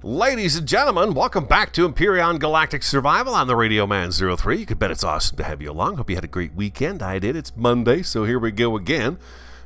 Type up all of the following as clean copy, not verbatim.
Ladies and gentlemen, welcome back to Empyrion Galactic Survival. I'm the Radio Man 03. You can bet it's awesome to have you along. Hope you had a great weekend. I did. It's Monday, so here we go again.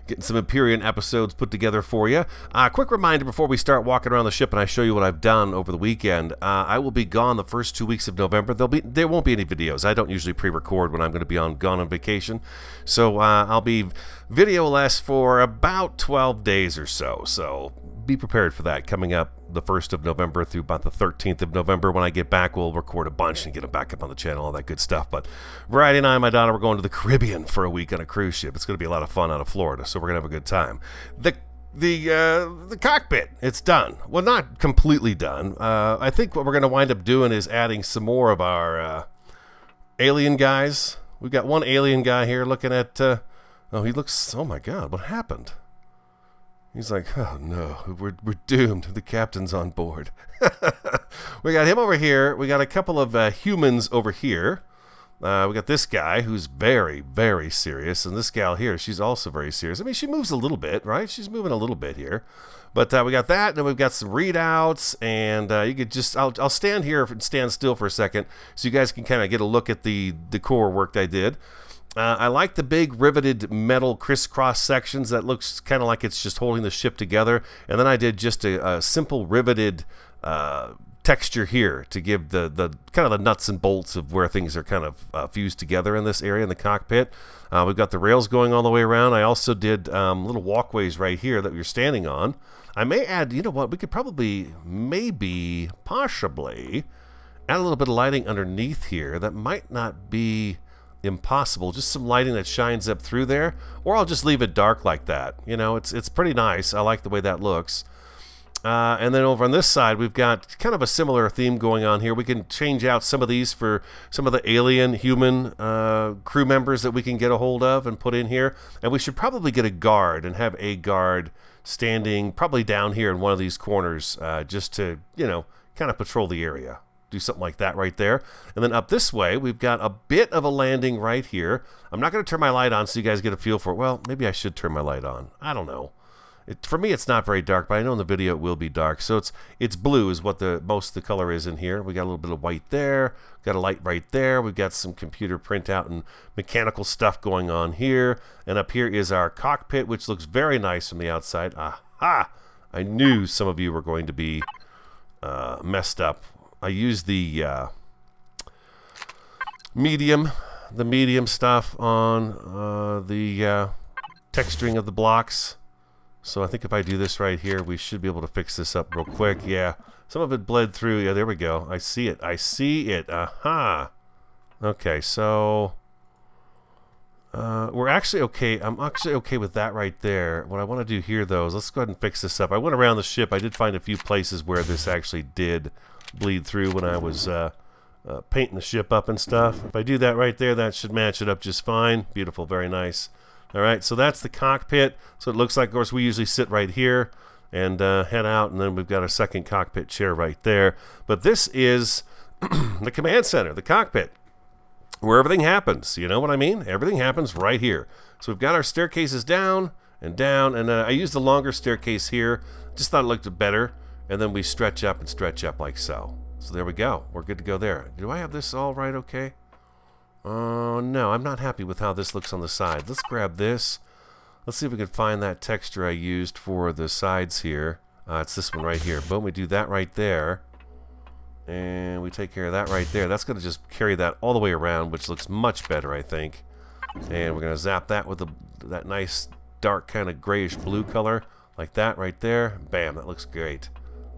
Getting some Empyrion episodes put together for you. Quick reminder before we start walking around the ship and I show you what I've done over the weekend. I will be gone the first 2 weeks of November. There won't be any videos. I don't usually pre-record when I'm going to be gone on vacation. So I'll be video-less for about 12 days or so. So be prepared for that coming up the 1st of November through about the 13th of November. When I get back, we'll record a bunch and get them back up on the channel, all that good stuff. But Variety and I and my daughter, we're going to the Caribbean for a week on a cruise ship. It's going to be a lot of fun out of Florida, so we're going to have a good time. The cockpit, it's done. Well, not completely done. I think what we're going to wind up doing is adding some more of our alien guys. We've got one alien guy here looking at... oh, he looks... Oh, my God, what happened? He's like, oh no, we're doomed. The captain's on board. We got him over here. We got a couple of humans over here. We got this guy who's very, very serious. And this gal here, she's also very serious. I mean, she moves a little bit, right? She's moving a little bit here. But we got that, and then we've got some readouts. And you could just, I'll stand here and stand still for a second so you guys can kind of get a look at the decor work I did. I like the big riveted metal crisscross sections. That looks kind of like it's just holding the ship together. And then I did just a simple riveted texture here to give the kind of the nuts and bolts of where things are kind of fused together in this area in the cockpit. We've got the rails going all the way around. I also did little walkways right here that you're standing on. I may add, you know what, we could probably, maybe, possibly add a little bit of lighting underneath here. That might not be impossible, just some lighting that shines up through there, or I'll just leave it dark like that. You know, it's pretty nice. I like the way that looks. And then over on this side, we've got kind of a similar theme going on here. We can change out some of these for some of the alien human crew members that we can get a hold of and put in here. And we should probably get a guard and have a guard standing probably down here in one of these corners just to, you know, kind of patrol the area. Do something like that right there. And then up this way, we've got a bit of a landing right here. I'm not going to turn my light on so you guys get a feel for it. Well, maybe I should turn my light on. I don't know. For me, it's not very dark, but I know in the video it will be dark. So it's blue is what most of the color is in here. We got a little bit of white there. Got a light right there. We've got some computer printout and mechanical stuff going on here. And up here is our cockpit, which looks very nice from the outside. Aha! I knew some of you were going to be messed up. I used the medium stuff on the texturing of the blocks. So I think if I do this right here, we should be able to fix this up real quick. Yeah, some of it bled through. Yeah, there we go. I see it. I see it. Aha. Okay, so we're actually okay. I'm actually okay with that right there. What I want to do here, though, is let's go ahead and fix this up. I went around the ship. I did find a few places where this actually did bleed through when I was painting the ship up and stuff. If I do that right there, that should match it up just fine. Beautiful, very nice. All right, so that's the cockpit. So it looks like, of course, we usually sit right here and head out, and then we've got a second cockpit chair right there. But this is the command center, the cockpit, where everything happens. You know what I mean? Everything happens right here. So we've got our staircases down, and I used the longer staircase here. Just thought it looked better. And then we stretch up like so. So there we go. We're good to go there. Do I have this all right okay? No, I'm not happy with how this looks on the side. Let's grab this. Let's see if we can find that texture I used for the sides here. It's this one right here. Boom, we do that right there. And we take care of that right there. That's going to just carry that all the way around, which looks much better, I think. And we're going to zap that with that nice dark kind of grayish blue color. Like that right there. Bam, that looks great.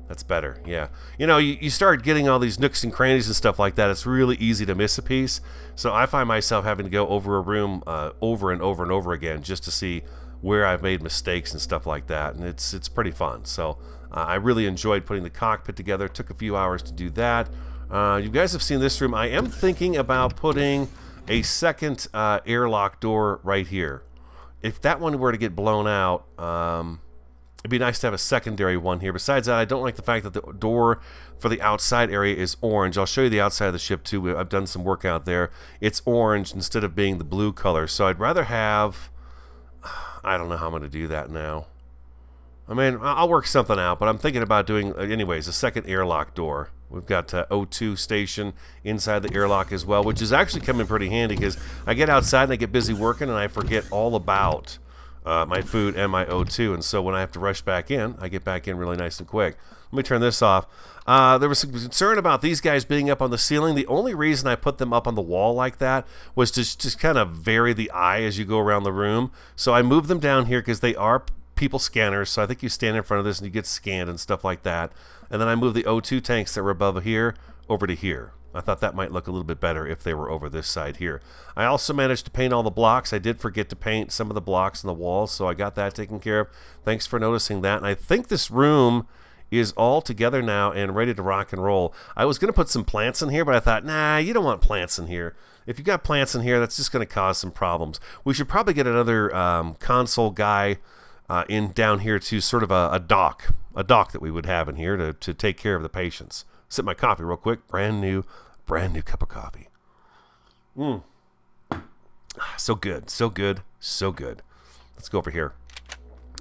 That's better, yeah. You know, you start getting all these nooks and crannies and stuff like that, it's really easy to miss a piece. So I find myself having to go over a room over and over and over again just to see where I've made mistakes and stuff like that. And it's pretty fun. So I really enjoyed putting the cockpit together. It took a few hours to do that. You guys have seen this room. I am thinking about putting a second airlock door right here. If that one were to get blown out... it'd be nice to have a secondary one here. Besides that, I don't like the fact that the door for the outside area is orange. I'll show you the outside of the ship too. I've done some work out there. It's orange instead of being the blue color. So I'd rather have... I don't know how I'm going to do that now. I mean, I'll work something out, but I'm thinking about doing, anyways, a second airlock door. We've got O2 station inside the airlock as well, which is actually coming pretty handy because I get outside and I get busy working and I forget all about my food and my O2. And so when I have to rush back in, I get back in really nice and quick. Let me turn this off. There was some concern about these guys being up on the ceiling. The only reason I put them up on the wall like that was to just kind of vary the eye as you go around the room. So I moved them down here because they are people scanners, so I think you stand in front of this and you get scanned and stuff like that. And then I moved the O2 tanks that were above here over to here. I thought that might look a little bit better if they were over this side here. I also managed to paint all the blocks. I did forget to paint some of the blocks in the walls, so I got that taken care of. Thanks for noticing that. And I think this room is all together now and ready to rock and roll. I was going to put some plants in here, but I thought, nah, you don't want plants in here. If you got plants in here, that's just going to cause some problems. We should probably get another console guy in down here to sort of a dock that we would have in here to take care of the patients. Sip my coffee real quick. Brand new cup of coffee. So good, so good, so good. Let's go over here.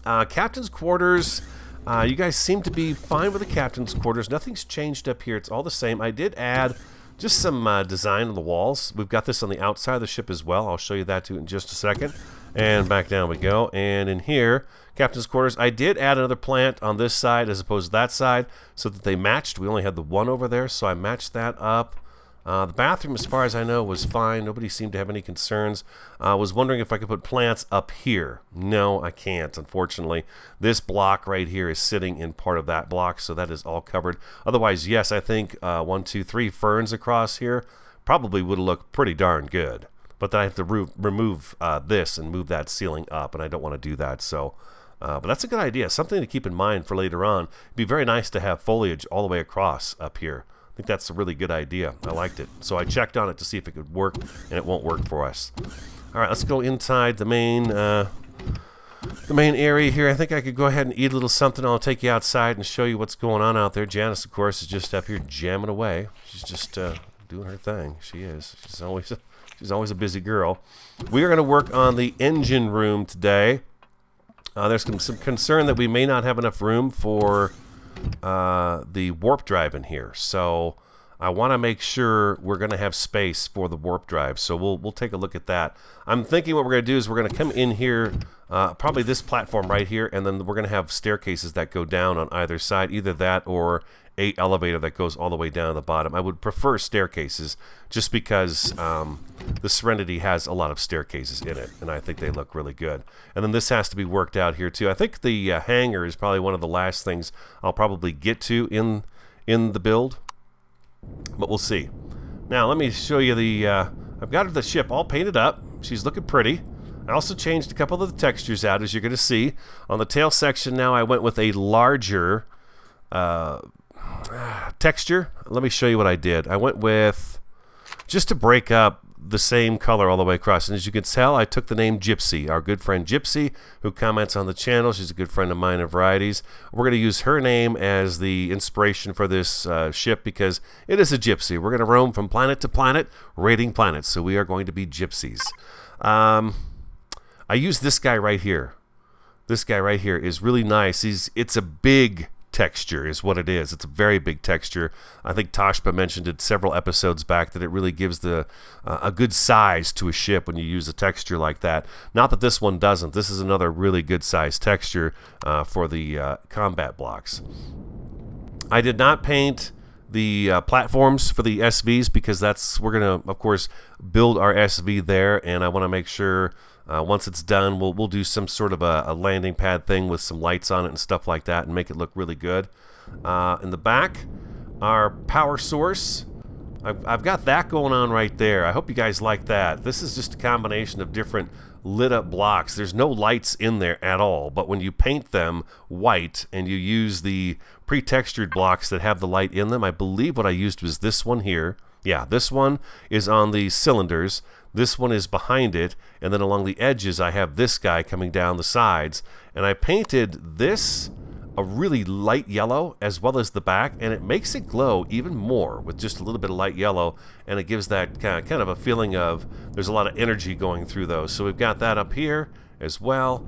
Captain's quarters. You guys seem to be fine with the captain's quarters. Nothing's changed up here. It's all the same. I did add just some design on the walls. We've got this on the outside of the ship as well. I'll show you that too in just a second. And back down we go. And in here, captain's quarters, I did add another plant on this side as opposed to that side so that they matched. We only had the one over there, so I matched that up. The bathroom, as far as I know, was fine. Nobody seemed to have any concerns. I was wondering if I could put plants up here. No, I can't, unfortunately. This block right here is sitting in part of that block, so that is all covered. Otherwise, yes, I think 1, 2, 3 ferns across here probably would look pretty darn good. But then I have to remove this and move that ceiling up, and I don't want to do that. So, but that's a good idea. Something to keep in mind for later on. It'd be very nice to have foliage all the way across up here. I think that's a really good idea. I liked it. So I checked on it to see if it could work, and it won't work for us. All right, let's go inside the main area here. I think I could go ahead and eat a little something. I'll take you outside and show you what's going on out there. Janice, of course, is just up here jamming away. She's just doing her thing. She is. She's always a busy girl. We are going to work on the engine room today. There's some concern that we may not have enough room for the warp drive in here. So I want to make sure we're going to have space for the warp drive. So we'll take a look at that. I'm thinking what we're going to do is we're going to come in here, probably this platform right here, and then we're going to have staircases that go down on either side, either that or a elevator that goes all the way down to the bottom. I would prefer staircases just because the Serenity has a lot of staircases in it, and I think they look really good. And then this has to be worked out here too. I think the hangar is probably one of the last things I'll probably get to in the build, but we'll see. Now let me show you the I've got the ship all painted up. She's looking pretty. I also changed a couple of the textures out, as you're going to see. On the tail section now I went with a larger texture. Let me show you what I did. I went with, just to break up the same color all the way across, and as you can tell, I took the name Gypsy, our good friend Gypsy, who comments on the channel. She's a good friend of mine in Varieties. We're going to use her name as the inspiration for this ship because it is a gypsy. We're going to roam from planet to planet, raiding planets, so we are going to be gypsies. I used this guy right here. This guy right here is really nice. It's a big texture is what it is. It's a very big texture. I think Toshpa mentioned it several episodes back that it really gives a good size to a ship when you use a texture like that. Not that this one doesn't. This is another really good size texture for the combat blocks. I did not paint the platforms for the SVs because we're gonna of course build our SV there, and I want to make sure once it's done, we'll do some sort of a landing pad thing with some lights on it and stuff like that and make it look really good. In the back, our power source, I've got that going on right there. I hope you guys like that. This is just a combination of different lit up blocks. There's no lights in there at all, but when you paint them white and you use the pre-textured blocks that have the light in them, I believe what I used was this one here. Yeah, this one is on the cylinders. This one is behind it, and then along the edges I have this guy coming down the sides, and I painted this a really light yellow as well as the back, and it makes it glow even more with just a little bit of light yellow, and it gives that kind of a feeling of there's a lot of energy going through those. So we've got that up here as well,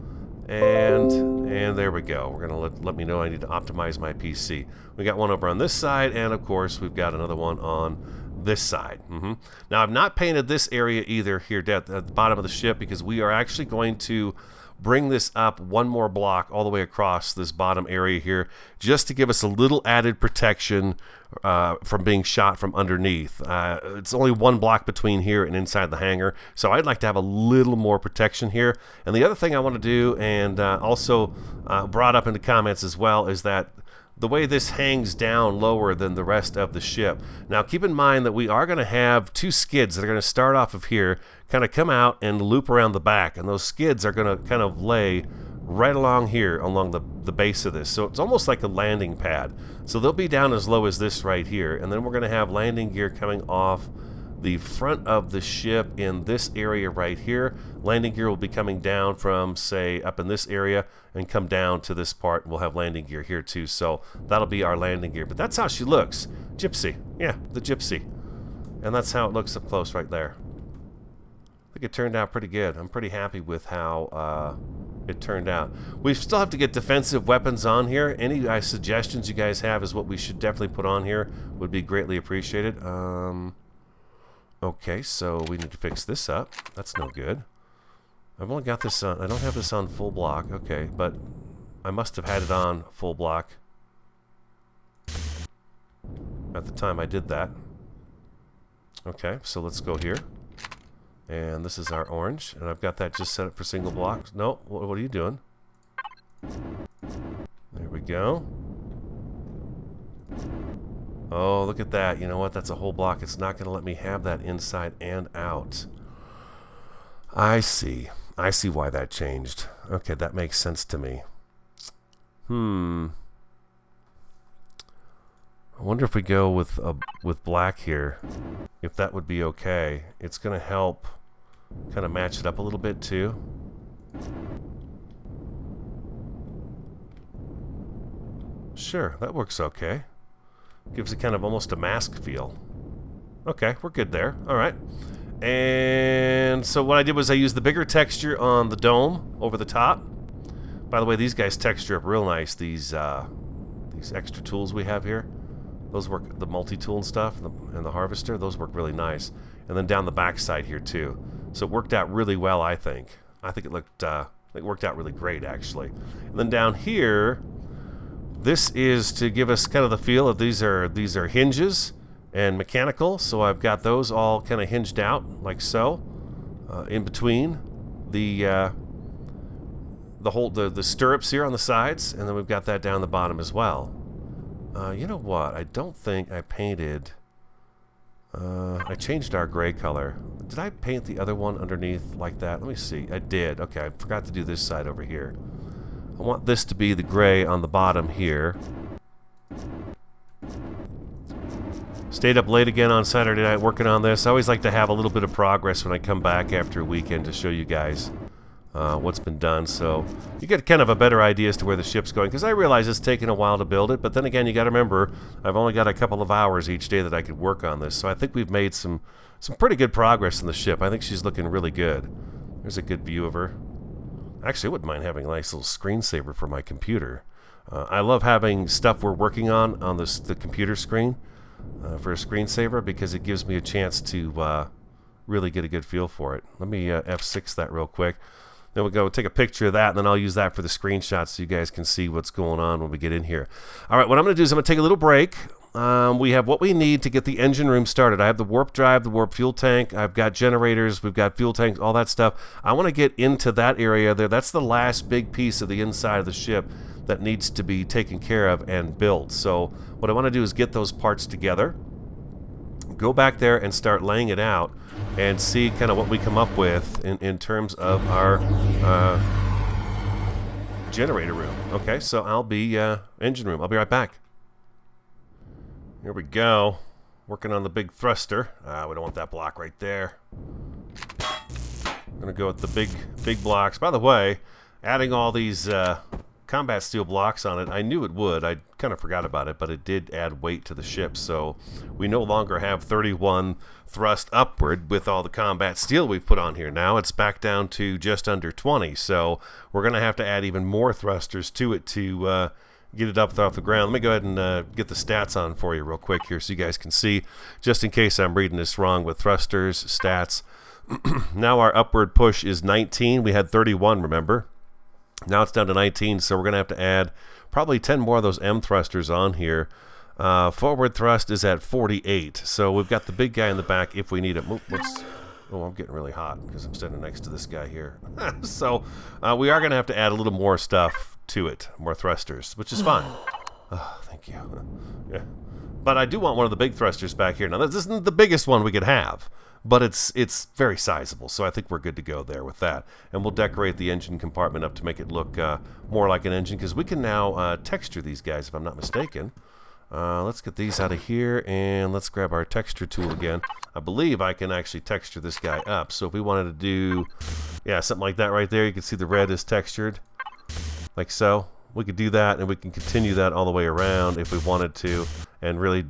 And there we go. We're going to let me know I need to optimize my PC. We got one over on this side, and of course we've got another one on this side. Now I've not painted this area either here at the bottom of the ship, because we are actually going to bring this up one more block all the way across this bottom area here, just to give us a little added protection from being shot from underneath. It's only one block between here and inside the hangar, so I'd like to have a little more protection here. And the other thing I want to do, and also brought up in the comments as well, is that the way this hangs down lower than the rest of the ship. Now keep in mind that we are going to have two skids that are going to start off of here, kind of come out and loop around the back, and those skids are going to kind of lay right along here along the base of this. So it's almost like a landing pad. So they'll be down as low as this right here, and then we're going to have landing gear coming off the front of the ship in this area right here. Landing gear will be coming down from, say, up in this area and come down to this part. We'll have landing gear here too, so that'll be our landing gear. But that's how she looks. Gypsy. Yeah, the Gypsy. And that's how it looks up close right there. I think it turned out pretty good. I'm pretty happy with how it turned out. We still have to get defensive weapons on here. Any suggestions you guys have is what we should definitely put on here. Would be greatly appreciated. Okay, so we need to fix this up. That's no good. I've only got this on, I don't have this on full block. Okay, but I must have had it on full block at the time I did that. Okay, so let's go here. And this is our orange, and I've got that just set up for single blocks. No, what are you doing? There we go. Oh, look at that. You know what? That's a whole block. It's not going to let me have that inside and out. I see. I see why that changed. Okay, that makes sense to me. I wonder if we go with black here, if that would be okay. It's going to help kind of match it up a little bit too. Sure, that works okay. Gives it kind of almost a mask feel. Okay, we're good there. Alright. And so what I did was I used the bigger texture on the dome over the top. By the way, these guys texture up real nice. These extra tools we have here. Those work, the multi-tool and stuff, and the harvester, those work really nice. And then down the back side here too. So it worked out really well, I think. I think it worked out really great, actually. And then down here, this is to give us kind of the feel of these are hinges and mechanical. So I've got those all kind of hinged out like so, in between the stirrups here on the sides, and then we've got that down the bottom as well. You know what? I don't think I painted. I changed our gray color. Did I paint the other one underneath like that? Let me see. I did. Okay, I forgot to do this side over here. I want this to be the gray on the bottom here. Stayed up late again on Saturday night working on this. I always like to have a little bit of progress when I come back after a weekend to show you guys what's been done, so you get kind of a better idea as to where the ship's going, because I realize it's taken a while to build it, but then again, you got to remember I've only got a couple of hours each day that I could work on this, so I think we've made some pretty good progress in the ship. I think she's looking really good. There's a good view of her. Actually, I wouldn't mind having a nice little screensaver for my computer. I love having stuff we're working on the computer screen for a screensaver, because it gives me a chance to really get a good feel for it. Let me F6 that real quick. Then we'll go take a picture of that, and then I'll use that for the screenshots so you guys can see what's going on when we get in here. All right, what I'm going to do is I'm going to take a little break. We have what we need to get the engine room started. I have the warp drive, the warp fuel tank. I've got generators. We've got fuel tanks, all that stuff. I want to get into that area there. That's the last big piece of the inside of the ship that needs to be taken care of and built. So what I want to do is get those parts together, go back there and start laying it out, and see kind of what we come up with in terms of our generator room. Okay, so I'll be engine room. I'll be right back. Here we go. Working on the big thruster. We don't want that block right there. I'm gonna go with the big blocks. By the way, adding all these combat steel blocks on it. I knew it would. I kind of forgot about it, but it did add weight to the ship. So we no longer have 31 thrust upward with all the combat steel we've put on here. Now it's back down to just under 20. So we're going to have to add even more thrusters to it to get it up off the ground. Let me go ahead and get the stats on for you real quick here so you guys can see, just in case I'm reading this wrong with thrusters, stats. Now our upward push is 19. We had 31, remember? Now it's down to 19, so we're going to have to add probably 10 more of those M thrusters on here. Forward thrust is at 48, so we've got the big guy in the back if we need it. Oh, I'm getting really hot because I'm standing next to this guy here. So we are going to have to add a little more stuff to it, more thrusters, which is fine. Oh, thank you. Yeah. But I do want one of the big thrusters back here. Now, this isn't the biggest one we could have, but it's very sizable, so I think we're good to go there with that. And we'll decorate the engine compartment up to make it look more like an engine, because we can now texture these guys, if I'm not mistaken. Let's get these out of here, and let's grab our texture tool again. I believe I can actually texture this guy up, so if we wanted to do, yeah, something like that right there, you can see the red is textured, like so. We could do that, and we can continue that all the way around if we wanted to, and really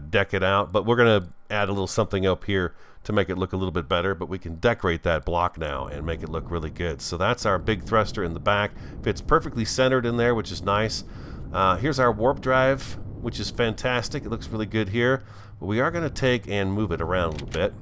deck it out. But we're going to add a little something up here to make it look a little bit better, but we can decorate that block now and make it look really good. So that's our big thruster in the back. Fits perfectly centered in there, which is nice. Here's our warp drive, which is fantastic. It looks really good here. But we are going to take and move it around a little bit.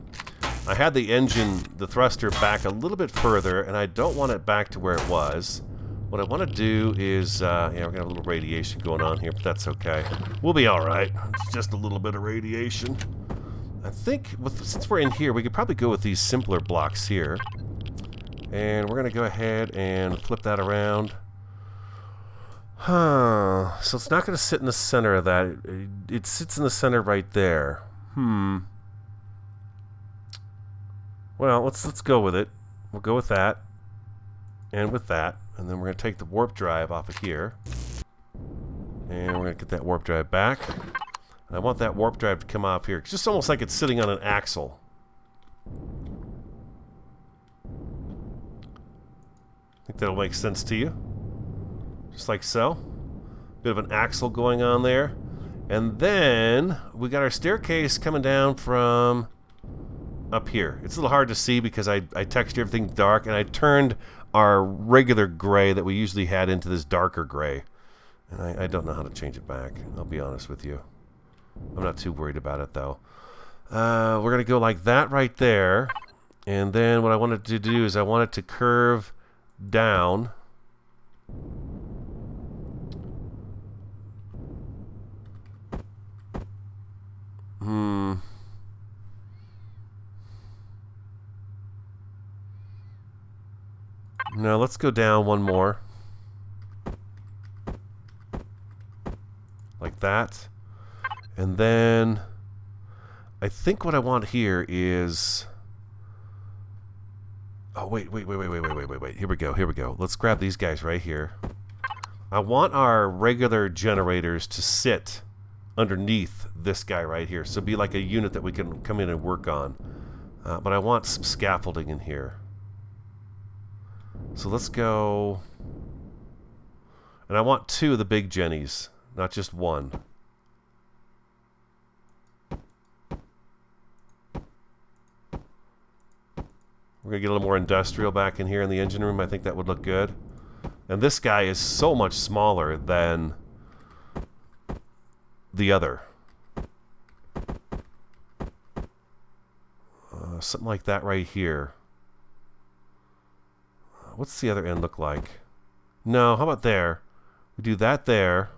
I had the engine, the thruster, back a little bit further, and I don't want it back to where it was. What I want to do is, yeah, we're going to have a little radiation going on here, but that's okay. We'll be all right. It's just a little bit of radiation. I think, since we're in here, we could probably go with these simpler blocks here. And we're going to go ahead and flip that around. So it's not going to sit in the center of that. It sits in the center right there. Well, let's go with it. We'll go with that. And with that. And then we're going to take the warp drive off of here. And we're going to get that warp drive back. And I want that warp drive to come off here. It's just almost like it's sitting on an axle. Think that'll make sense to you? Just like so. Bit of an axle going on there. And then we got our staircase coming down from up here. It's a little hard to see because I textured everything dark, and I turned our regular gray that we usually had into this darker gray. And I don't know how to change it back, I'll be honest with you. I'm not too worried about it though. We're going to go like that right there. And then what I wanted to do is I want it to curve down. No, let's go down one more. Like that. And then I think what I want here is... Oh, wait. Here we go. Let's grab these guys right here. I want our regular generators to sit underneath this guy right here. So be like a unit that we can come in and work on. But I want some scaffolding in here. So let's go... And I want 2 of the big jennies, not just 1. We're going to get a little more industrial back in here in the engine room. I think that would look good. And this guy is so much smaller than the other. Something like that right here. What's the other end look like? No, how about there? We do that there.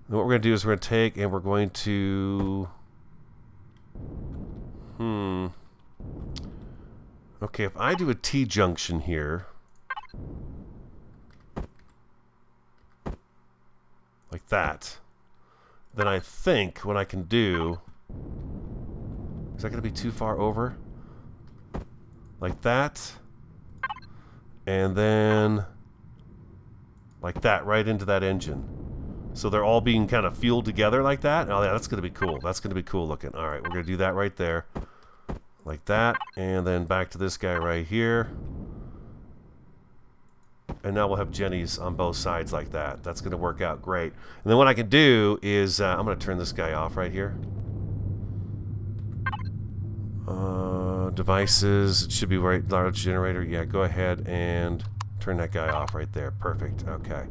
And what we're going to do is we're going to take and we're going to... Okay, if I do a T-junction here... like that. Then I think what I can do... Is that going to be too far over? Like that. And then like that right into that engine. So they're all being kind of fueled together like that. Oh yeah, that's going to be cool. That's going to be cool looking. All right, we're going to do that right there. Like that. And then back to this guy right here. and now we'll have Jennies on both sides like that. That's going to work out great. And then what I can do is I'm going to turn this guy off right here. Devices, it should be right, large generator. Yeah, go ahead and turn that guy off right there. Perfect. Okay.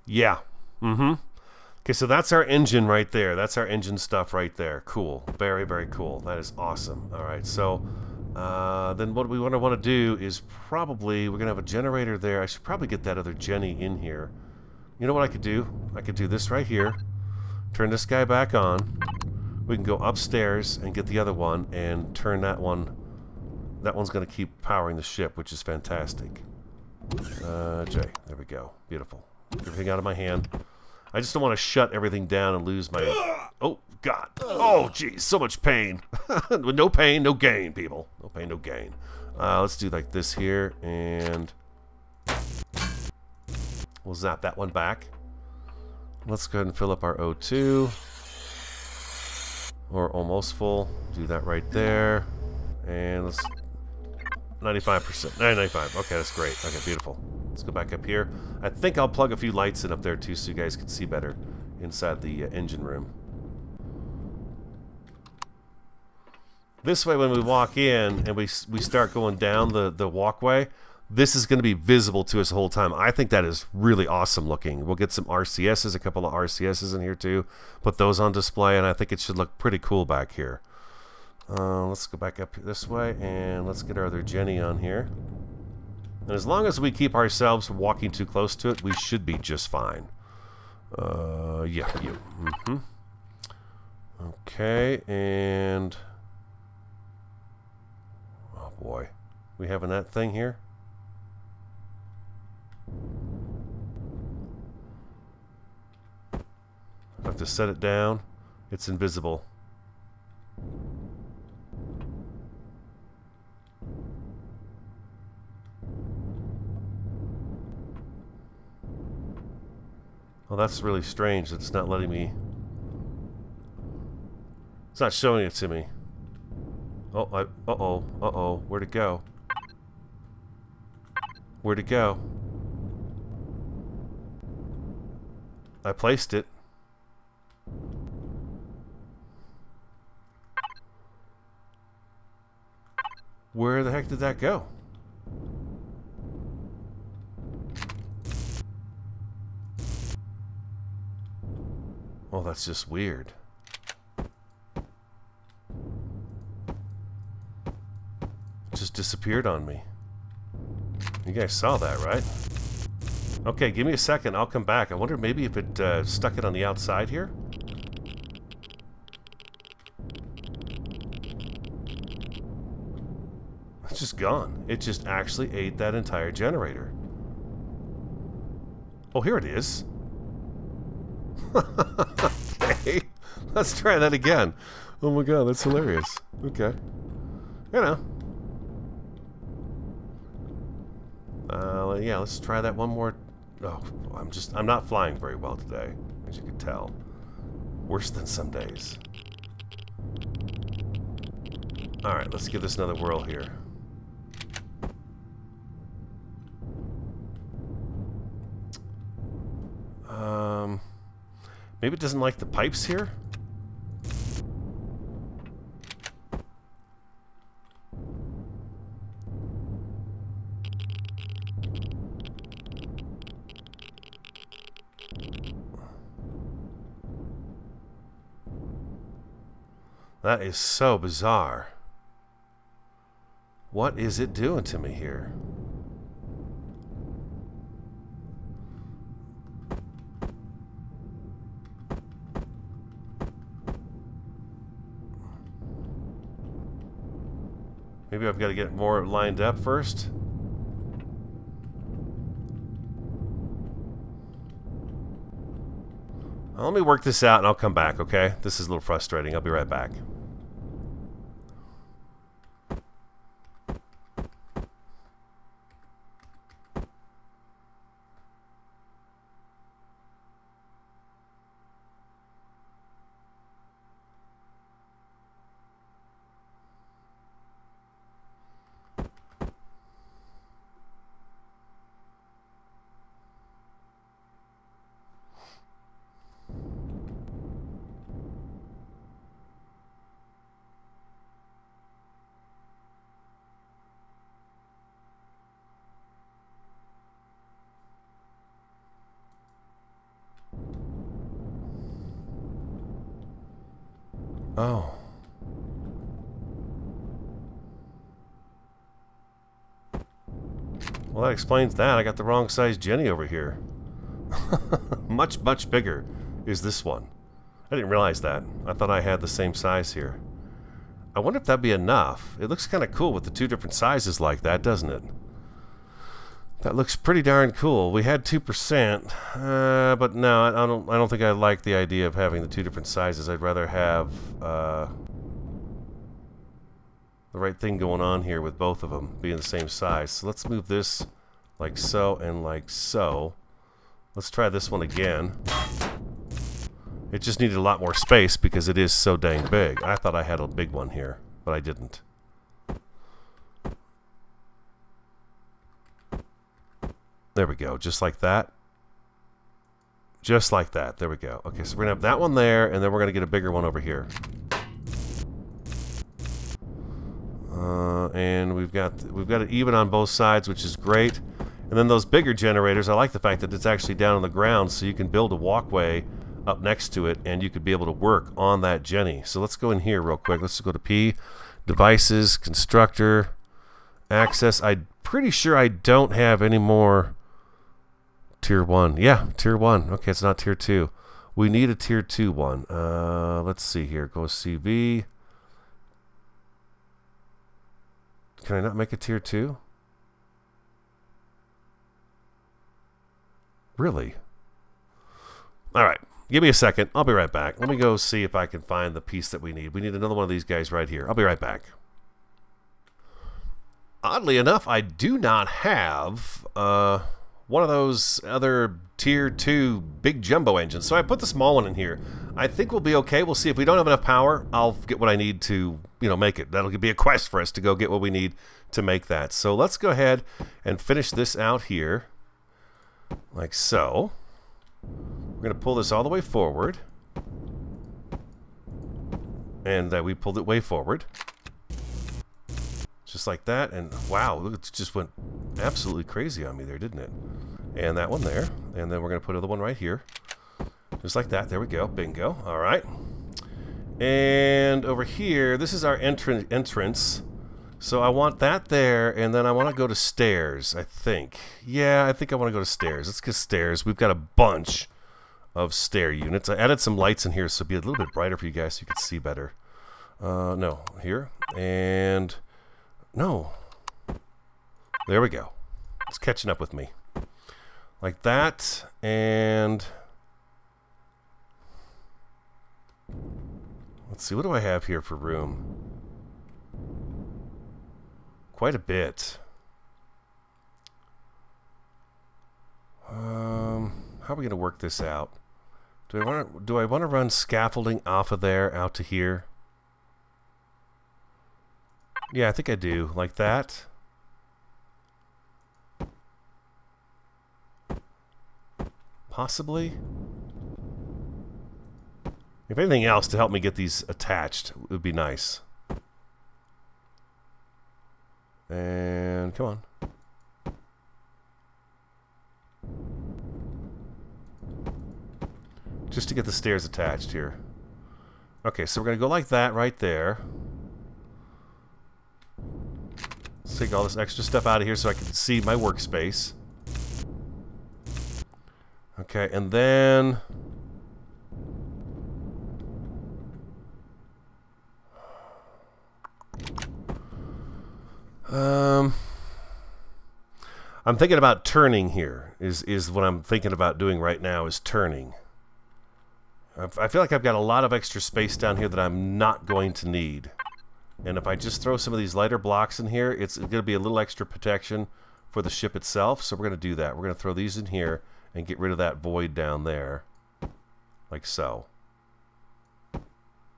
Yeah. Mm-hmm. Okay, so that's our engine right there. That's our engine stuff right there. Cool. Very, very cool. That is awesome. All right, so then what we want to do is probably, we're going to have a generator there. I should probably get that other Jenny in here. You know what I could do? I could do this right here. Turn this guy back on. We can go upstairs and get the other one and turn that one. That one's going to keep powering the ship, which is fantastic. J. There we go. Beautiful. Everything out of my hand. I just don't want to shut everything down and lose my... Oh, God. Oh, geez. So much pain. With no pain, no gain, people. No pain, no gain. Let's do like this here, and... we'll zap that one back. Let's go ahead and fill up our O2. Or almost full. Do that right there. And let's... 95%. 95. Okay, that's great. Okay, beautiful. Let's go back up here. I think I'll plug a few lights in up there too so you guys can see better inside the engine room. This way when we walk in and we start going down the walkway, this is going to be visible to us the whole time. I think that is really awesome looking. We'll get some RCSs, a couple of RCSs in here too. Put those on display, and I think it should look pretty cool back here. Let's go back up this way, and let's get our other Jenny on here. And as long as we keep ourselves from walking too close to it, we should be just fine. Yeah, you. Mm-hmm. Okay, and... oh, boy. We having that thing here? I have to set it down. It's invisible. Well, that's really strange. It's not letting me... it's not showing it to me. Oh, uh-oh, uh-oh. Where'd it go? Where'd it go? I placed it. Where the heck did that go? Well, that's just weird. It just disappeared on me. You guys saw that, right? Okay, give me a second. I'll come back. I wonder maybe if it stuck it on the outside here? It's just gone. It just actually ate that entire generator. Oh, here it is. Okay, let's try that again. Oh my god, that's hilarious. Okay, you know. Yeah, let's try that one more. Oh, I'm not flying very well today, as you can tell. Worse than some days. All right, let's give this another whirl here. Maybe it doesn't like the pipes here? That is so bizarre. What is it doing to me here? Maybe I've got to get more lined up first. Let me work this out and I'll come back, okay? This is a little frustrating. I'll be right back. Oh. Well, that explains that. I got the wrong size Jenny over here. Much, much bigger is this one. I didn't realize that. I thought I had the same size here. I wonder if that'd be enough. It looks kind of cool with the two different sizes like that, doesn't it? That looks pretty darn cool. We had 2%, but no, I don't think I like the idea of having the two different sizes. I'd rather have the right thing going on here with both of them being the same size. So let's move this like so and like so. Let's try this one again. It just needed a lot more space because it is so dang big. I thought I had a big one here, but I didn't. There we go, just like that. Just like that, there we go. Okay, so we're gonna have that one there, and then we're gonna get a bigger one over here. And we've got it even on both sides, which is great. And then those bigger generators, I like the fact that it's actually down on the ground, so you can build a walkway up next to it, and you could be able to work on that Jenny. So let's go in here real quick. Let's go to P, Devices, Constructor, Access. I'm pretty sure I don't have any more Tier 1. Yeah, Tier 1. Okay, it's not Tier 2. We need a Tier 2 one. Let's see here. Go CV. Can I not make a Tier 2? Really? Alright. Give me a second. I'll be right back. Let me go see if I can find the piece that we need. We need another one of these guys right here. I'll be right back. Oddly enough, I do not have one of those other Tier 2 big jumbo engines. So I put the small one in here. I think we'll be okay. We'll see. If we don't have enough power, I'll get what I need to, make it. That'll be a quest for us to go get what we need to make that. So let's go ahead and finish this out here. Like so. We're going to pull this all the way forward. And we pulled it way forward. Just like that. And wow, look, it just went absolutely crazy on me there, didn't it? And that one there. And then we're going to put another one right here. Just like that. There we go. Bingo. All right. And over here, this is our entrance. So I want that there, and then I want to go to stairs, I think. Yeah, I think I want to go to stairs. Let's get stairs. We've got a bunch of stair units. I added some lights in here so it'll be a little bit brighter for you guys so you can see better. No, here. And no. There we go. It's catching up with me. Like that, and let's see, what do I have here for room? Quite a bit. How are we going to work this out? Do I want to run scaffolding off of there out to here? Yeah, I think I do. Like that. Possibly. If anything else to help me get these attached would be nice. And come on. Just to get the stairs attached here. Okay, so we're going to go like that right there. Let's take all this extra stuff out of here so I can see my workspace. Okay, and then I'm thinking about turning here, is what I'm thinking about doing right now, is turning. I feel like I've got a lot of extra space down here that I'm not going to need. And if I just throw some of these lighter blocks in here, it's going to be a little extra protection for the ship itself. So we're going to do that. We're going to throw these in here and get rid of that void down there. Like so.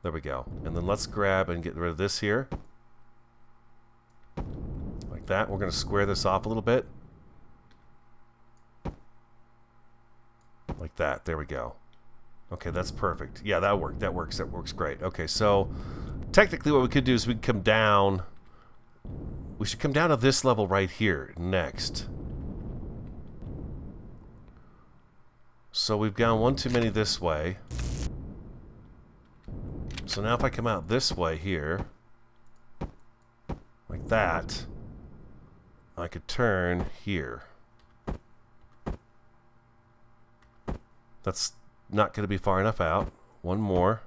There we go. And then let's grab and get rid of this here. Like that. We're going to square this off a little bit. Like that. There we go. Okay, that's perfect. Yeah, that worked. That works. That works great. Okay, so technically what we could do is we could come down. We should come down to this level right here next. So we've gone one too many this way. So So now if I come out this way here, like that, I could turn here. That's not going to be far enough out. One more.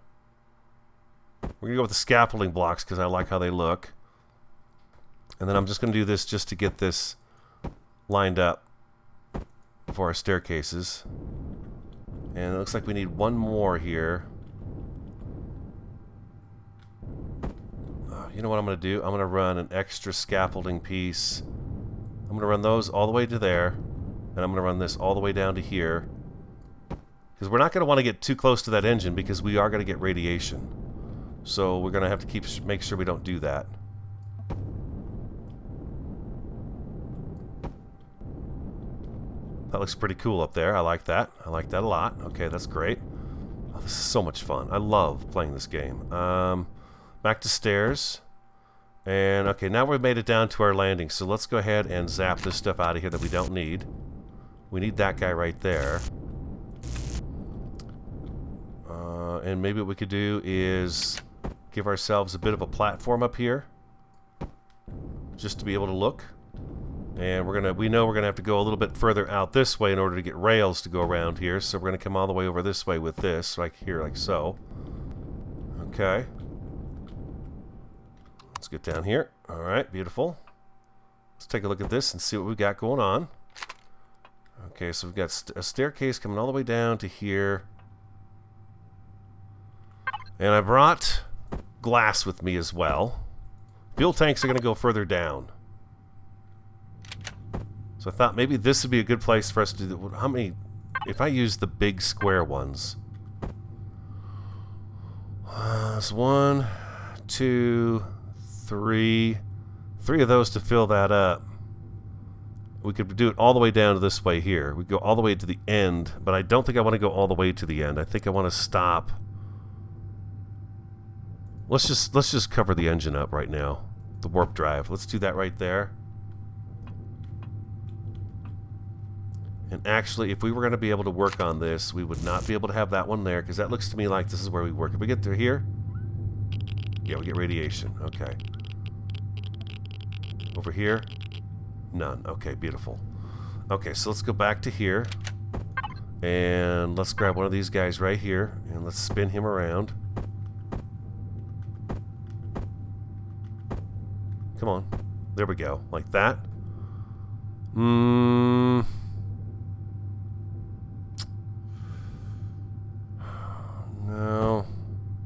We're going to go with the scaffolding blocks because I like how they look. And then I'm just going to do this just to get this lined up for our staircases. And it looks like we need one more here. You know what I'm going to do? I'm going to run an extra scaffolding piece. I'm going to run those all the way to there. And I'm going to run this all the way down to here. Because we're not going to want to get too close to that engine because we are going to get radiation. So we're going to have to make sure we don't do that. That looks pretty cool up there. I like that. I like that a lot. Okay, that's great. Oh, this is so much fun. I love playing this game. Back to stairs. And okay, now we've made it down to our landing. So let's go ahead and zap this stuff out of here that we don't need. We need that guy right there. And maybe what we could do is give ourselves a bit of a platform up here. Just to be able to look. And we know we're gonna have to go a little bit further out this way in order to get rails to go around here. So we're gonna come all the way over this way with this, like here, like so. Okay. Let's get down here. All right, beautiful. Let's take a look at this and see what we've got going on. Okay, so we've got a staircase coming all the way down to here. And I brought glass with me as well. Fuel tanks are going to go further down. So I thought maybe this would be a good place for us to do. How many? If I use the big square ones. There's 1, 2, 3. 3 of those to fill that up. We could do it all the way down to this way here. We go all the way to the end, but I don't think I want to go all the way to the end. I think I want to stop. Let's just cover the engine up right now. The warp drive. Let's do that right there. And actually, if we were going to be able to work on this, we would not be able to have that one there, because that looks to me like this is where we work. If we get through here, yeah, we get radiation. Okay. Over here, none. Okay, beautiful. Okay, so let's go back to here. And let's grab one of these guys right here, and let's spin him around. Come on. There we go. Like that. No.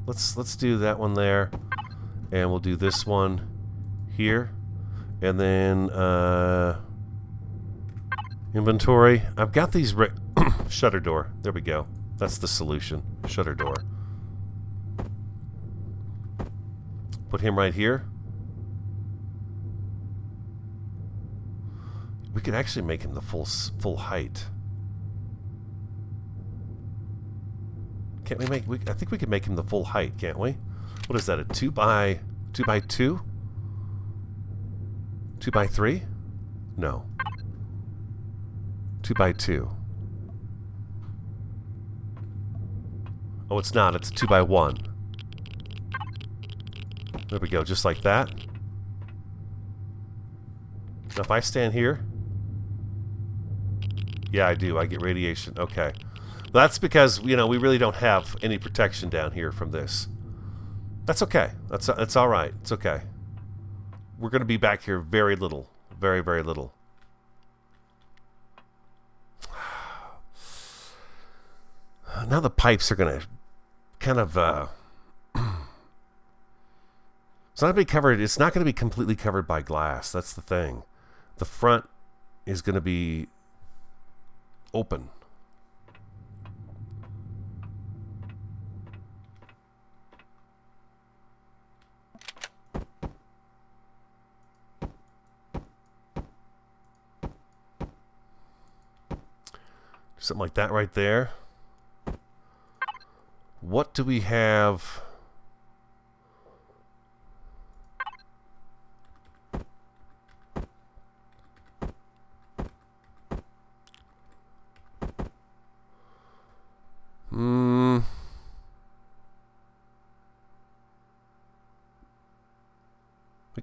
Let's do that one there. And we'll do this one here. And then inventory. I've got these shutter door. There we go. That's the solution. Shutter door. Put him right here. We could actually make him the full height. Can't we make? I think we could make him the full height, can't we? What is that? A 2 by 2 by 2? 2 by 3? No. 2 by 2. Oh, it's not. It's 2 by 1. There we go. Just like that. Now, if I stand here. Yeah, I do. I get radiation. Okay. That's because, you know, we really don't have any protection down here from this. That's okay. That's all right. It's okay. We're going to be back here very little. Very, very little. Now the pipes are going to kind of... it's not going to be covered. It's not going to be completely covered by glass. That's the thing. The front is going to be open. Something like that right there. What do we have?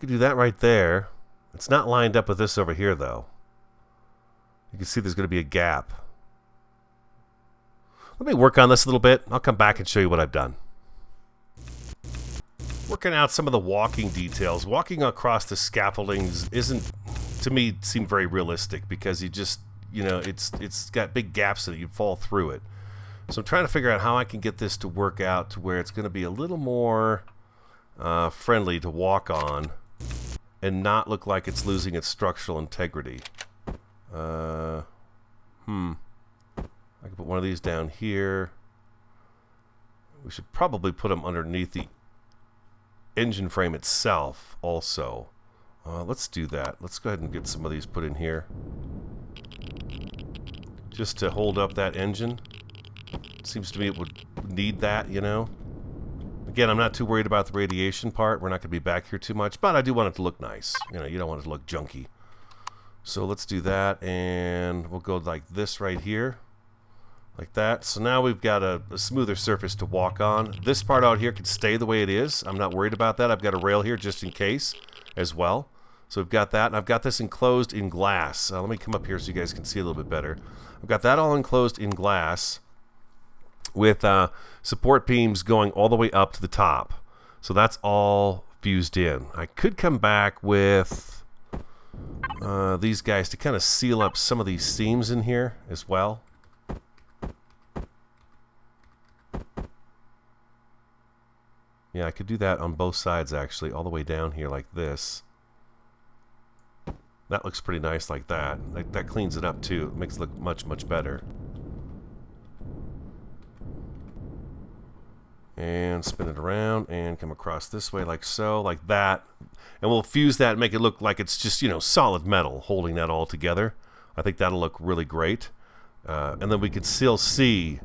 We could do that right there. It's not lined up with this over here, though. You can see there's going to be a gap. Let me work on this a little bit. I'll come back and show you what I've done. Working out some of the walking details. Walking across the scaffoldings isn't, to me, seem very realistic because you just, you know, it's got big gaps in it. You fall through it. So I'm trying to figure out how I can get this to work out to where it's going to be a little more friendly to walk on and not look like it's losing its structural integrity. I can put one of these down here. We should probably put them underneath the engine frame itself also. Let's do that. Let's go ahead and get some of these put in here. Just to hold up that engine. Seems to me it would need that, you know. Again, I'm not too worried about the radiation part. We're not going to be back here too much, but I do want it to look nice. You know, you don't want it to look junky. So let's do that, and we'll go like this right here. Like that. So now we've got a smoother surface to walk on. This part out here can stay the way it is. I'm not worried about that. I've got a rail here just in case as well. So we've got that, and I've got this enclosed in glass. Let me come up here so you guys can see a little bit better. I've got that all enclosed in glass with support beams going all the way up to the top. So that's all fused in. I could come back with these guys to kind of seal up some of these seams in here as well. Yeah, I could do that on both sides actually, all the way down here like this. That looks pretty nice like that. That cleans it up too. It makes it look much, much better. And spin it around and come across this way like so, like that. And we'll fuse that and make it look like it's just, you know, solid metal holding that all together. I think that'll look really great. And then we can still see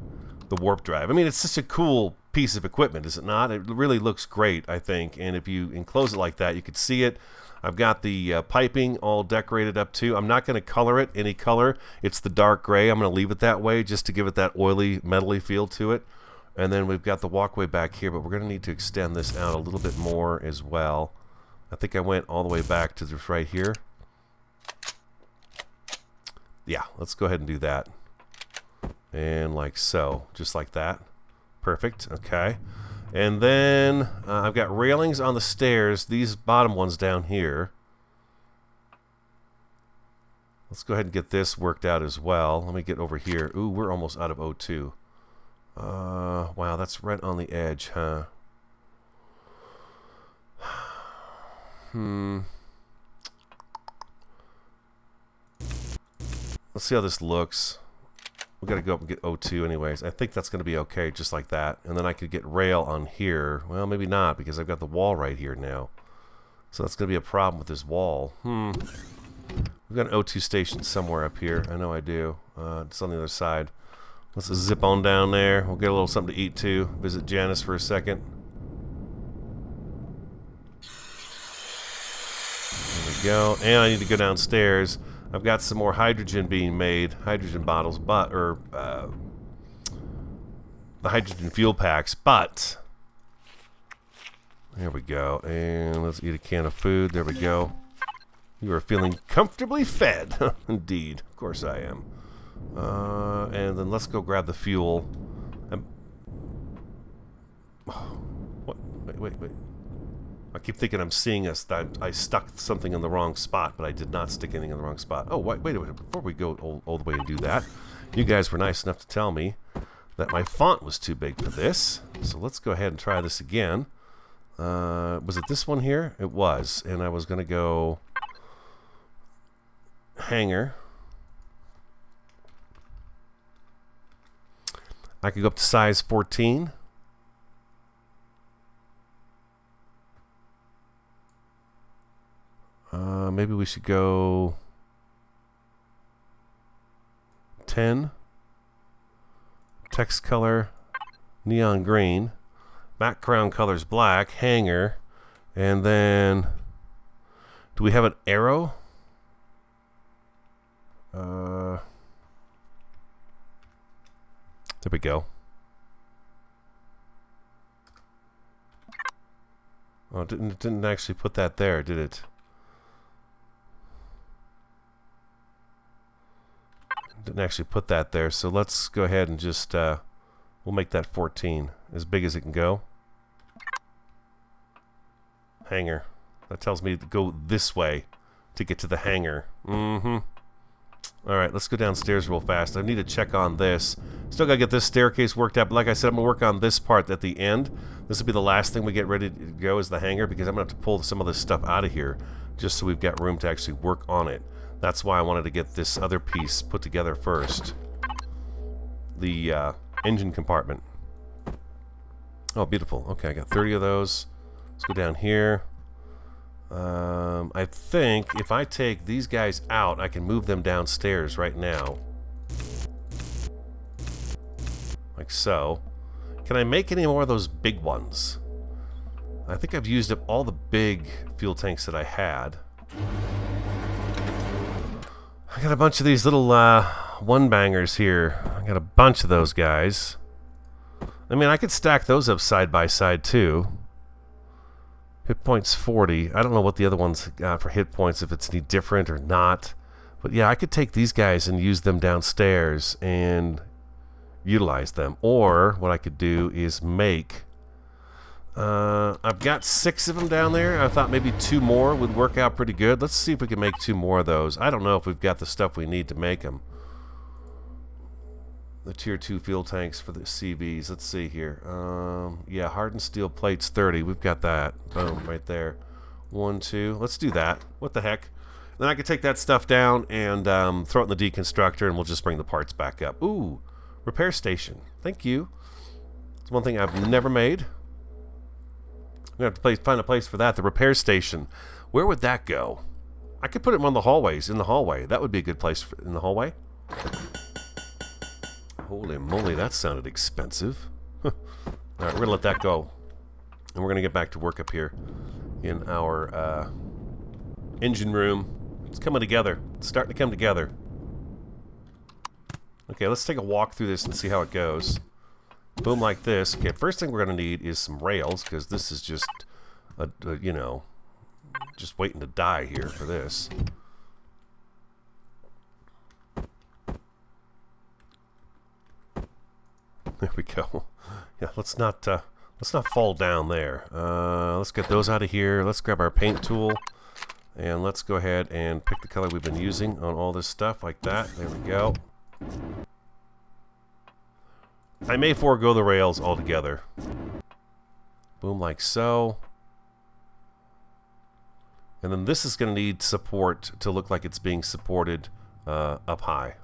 the warp drive. I mean, it's such a cool piece of equipment, is it not? It really looks great, I think. And if you enclose it like that, you can see it. I've got the piping all decorated up too. I'm not going to color it any color. It's the dark gray. I'm going to leave it that way just to give it that oily, metally feel to it. And then we've got the walkway back here, but we're going to need to extend this out a little bit more as well. I think I went all the way back to this right here. Yeah, let's go ahead and do that. And like so, just like that. Perfect, okay. And then I've got railings on the stairs, these bottom ones down here. Let's go ahead and get this worked out as well. Let me get over here. Ooh, we're almost out of O2. Wow, that's right on the edge, huh? Let's see how this looks. We've got to go up and get O2 anyways. I think that's going to be okay, just like that. And then I could get rail on here. Well, maybe not, because I've got the wall right here now. So that's going to be a problem with this wall. We've got an O2 station somewhere up here. I know I do. It's on the other side. Let's just zip on down there. We'll get a little something to eat too. Visit Janice for a second. There we go. And I need to go downstairs. I've got some more hydrogen being made. Hydrogen bottles, but the hydrogen fuel packs. But there we go. And let's eat a can of food. There we go. You are feeling comfortably fed. Indeed. Of course I am. And then let's go grab the fuel. What? Wait. I keep thinking I'm seeing us. I stuck something in the wrong spot, but I did not stick anything in the wrong spot. Oh, wait a minute. Before we go all the way and do that, you guys were nice enough to tell me that my font was too big for this. So let's go ahead and try this again. Was it this one here? It was. And I was going to go hanger. I could go up to size 14. Maybe we should go 10. Text color, neon green. Background color's black. Hanger. And then, do we have an arrow? There we go. Oh, it didn't actually put that there, did it? Didn't actually put that there, so let's go ahead and just we'll make that 14, as big as it can go. Hangar. That tells me to go this way to get to the hangar. Alright, let's go downstairs real fast. I need to check on this. Still gotta get this staircase worked out, but like I said, I'm gonna work on this part at the end. This will be the last thing we get ready to go, is the hangar, because I'm gonna have to pull some of this stuff out of here just so we've got room to actually work on it. That's why I wanted to get this other piece put together first. The engine compartment. Oh, beautiful. Okay, I got 30 of those. Let's go down here. I think if I take these guys out, I can move them downstairs right now. Like so. Can I make any more of those big ones? I think I've used up all the big fuel tanks that I had. I got a bunch of these little one-bangers here. I got a bunch of those guys. I mean, I could stack those up side by side too. Hit points 40. I don't know what the other ones got for hit points, if it's any different or not. But yeah, I could take these guys and use them downstairs and utilize them. Or what I could do is make... I've got 6 of them down there. I thought maybe 2 more would work out pretty good. Let's see if we can make 2 more of those. I don't know if we've got the stuff we need to make them. The tier 2 fuel tanks for the CVs. Let's see here. Yeah, hardened steel plates 30. We've got that. Boom, right there. 1, 2. Let's do that. What the heck? Then I can take that stuff down and throw it in the deconstructor, and we'll just bring the parts back up. Ooh, repair station. Thank you. It's one thing I've never made. I'm going to have to find a place for that. The repair station. Where would that go? I could put it on the hallways, in the hallway. That would be a good place in the hallway. Holy moly, that sounded expensive. Alright, we're going to let that go. And we're going to get back to work up here in our engine room. It's coming together. It's starting to come together. Okay, let's take a walk through this and see how it goes. Boom, like this. Okay, first thing we're going to need is some rails, because this is just, you know, just waiting to die here for this. There we go. Yeah, let's not fall down there. Let's get those out of here. Let's grab our paint tool, and let's go ahead and pick the color we've been using on all this stuff, like that. There we go. I may forego the rails altogether. Boom, like so. And then this is going to need support to look like it's being supported up high.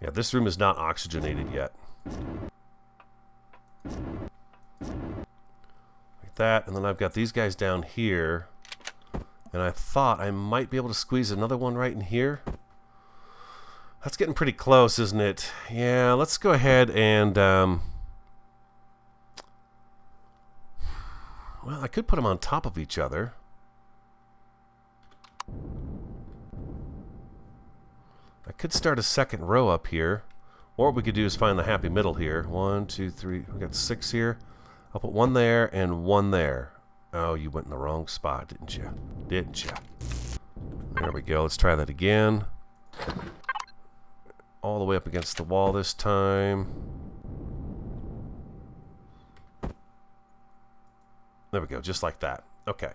Yeah, this room is not oxygenated yet. Like that, and then I've got these guys down here. And I thought I might be able to squeeze another one right in here. That's getting pretty close, isn't it? Yeah, let's go ahead and... well, I could put them on top of each other. I could start a second row up here. Or what we could do is find the happy middle here. 1, 2, 3. We got 6 here. I'll put 1 there and 1 there. Oh, you went in the wrong spot, didn't you? Didn't you? There we go. Let's try that again. All the way up against the wall this time. There we go, just like that. Okay.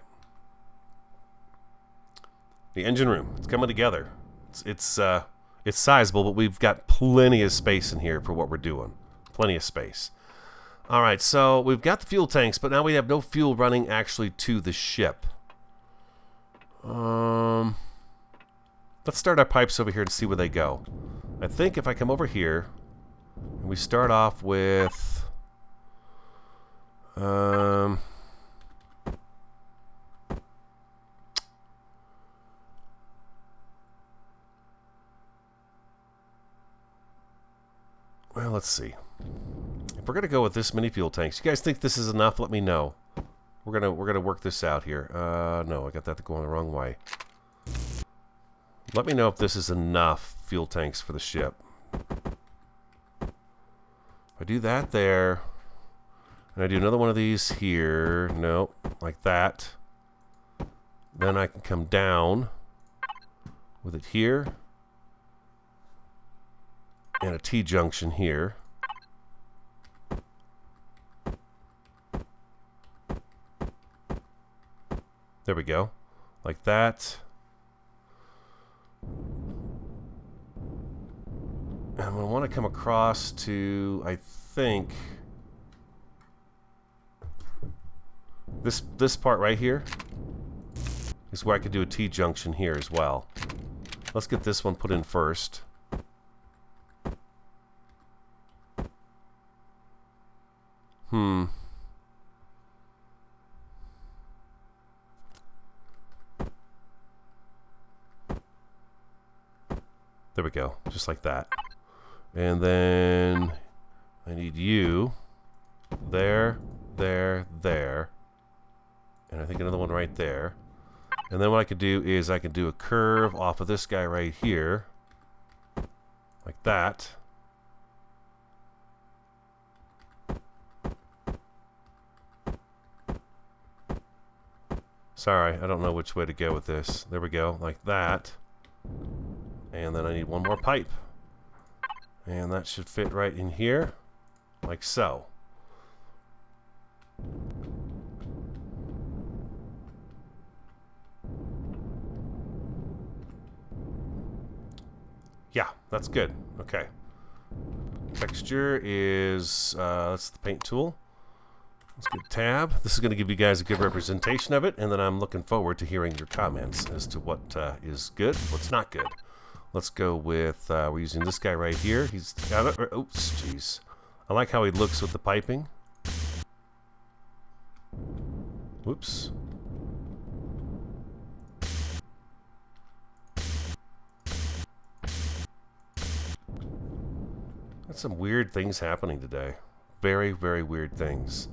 The engine room. It's coming together. It's sizable, but we've got plenty of space in here for what we're doing. Plenty of space. Alright, so we've got the fuel tanks, but now we have no fuel running actually to the ship. Let's start our pipes over here and see where they go. I think if I come over here, and we start off with... well, let's see. If we're gonna go with this many fuel tanks, you guys think this is enough? Let me know. We're gonna work this out here. No, I got that going the wrong way. Let me know if this is enough fuel tanks for the ship. If I do that there, And I do another one of these here. No, like that. Then I can come down with it here. And a T-junction here. There we go. Like that. And I'm going to want to come across to, I think, this part right here is where I could do a T-junction here as well. Let's get this one put in first. There we go, just like that. And then I need you there, there, there. And I think another one right there. And then what I could do is I could do a curve off of this guy right here. Like that. Sorry, I don't know which way to go with this. There we go, like that. And then I need one more pipe. And that should fit right in here, like so. Yeah, that's good. Okay. Texture is, that's the paint tool. Let's get tab. This is going to give you guys a good representation of it, and then I'm looking forward to hearing your comments as to what is good, what's not good. Let's go with, we're using this guy right here. He's got it. Oops, jeez. I like how he looks with the piping. Whoops. That's some weird things happening today. Very, very weird things.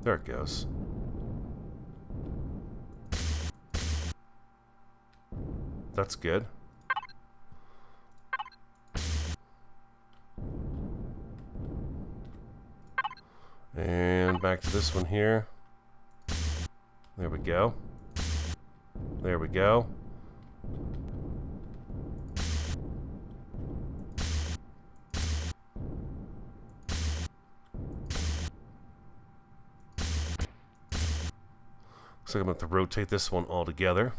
There it goes. That's good. And back to this one here. There we go. There we go. Looks like I'm going to have to rotate this one all together.